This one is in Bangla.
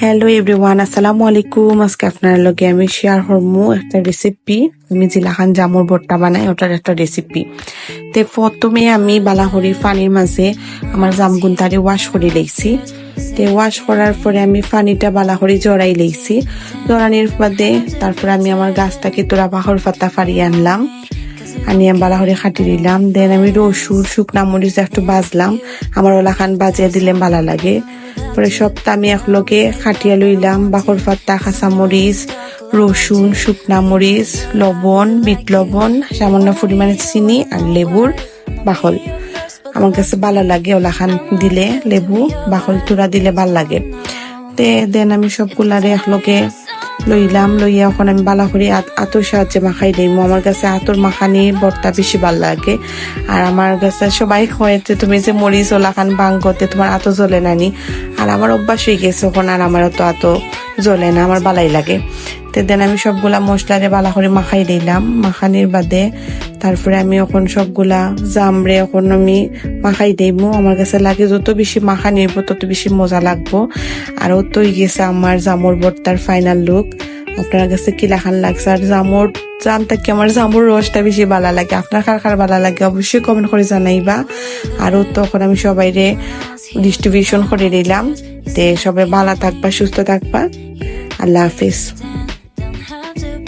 হ্যালো এভরিওয়ান, আসসালামু আলাইকুম। আজকে আপনার লগে আমি শেয়ার করবো একটা রেসিপি। আমি জিলাখান জামুর ভর্তা বানাই, ওটার একটা রেসিপি। তে প্রথমে আমি বালাহরি পানির মাঝে আমার জামগুনটারে ওয়াশ করে লইছি। তে ওয়াশ করার পরে আমি পানিটা বালাহরি জড়াই লইছি। জড়ানির বাদে তারপরে আমি আমার গাছটাকে তোরা বাহর পাতা ফাড়িয়ে আনলাম, আনিয়ে বালাহরি খাটি দিলাম। দেন আমি রসুন শুকনা মরিচ একটু বাজলাম, আমার ওলাখান বাজিয়ে দিলে ভালো লাগে। পরে সবটা আমি একলগে খাটিয়া লইলাম, বাকর পাতা, কাঁচা মরিচ, রসুন, শুকনা মরিচ, লবণ, বিট লবণ, সামান্য পরিমাণে চিনি আর লেবুর বাকল। আমার কাছে ভালো লাগে ওলাখান দিলে, লেবু বাকল তুরা দিলে ভাল লাগে। দেন আমি সবগুলারে একলগে লইলাম, লইয়া এখন আমি বালা করে আতর সাহায্যে মাখাই দিই। আমার কাছে আতর মাখানি ভর্তা বেশি ভাল লাগে। আর আমার কাছে সবাই খোয়াইতে তুমি যে মরিচ ওলাখান বাং করতে তোমার আতো জ্বলে নানি, আর আমার অভ্যাস হয়ে গেছে এখন, আর আমার তো আতো জ্বলে না, আমার বালাই লাগে। দেন আমি সবগুলা মশলারে বালা করে মাখাই দিলাম। মাখানির বাদে তারপরে আমি এখন সবগুলা জামরে এখন আমি মাখাই দেবো। আমার কাছে লাগে যত বেশি মাখা নিব তত বেশি মজা লাগবো। আর ও তো গেছে আমার জামুর ভর্তার ফাইনাল লুক। আপনার কাছে কি লাখান লাগছে? আর জামটা কি আমার জামুর রসটা বেশি ভালো লাগে, আপনার কার ভালো লাগে অবশ্যই কমেন্ট করে জানাইবা। আর তখন আমি সবাইরে ডিস্ট্রিবিউশন করে দিলাম। সবাই ভালো থাকবা, সুস্থ থাকবা। আল্লাহ হাফিজ।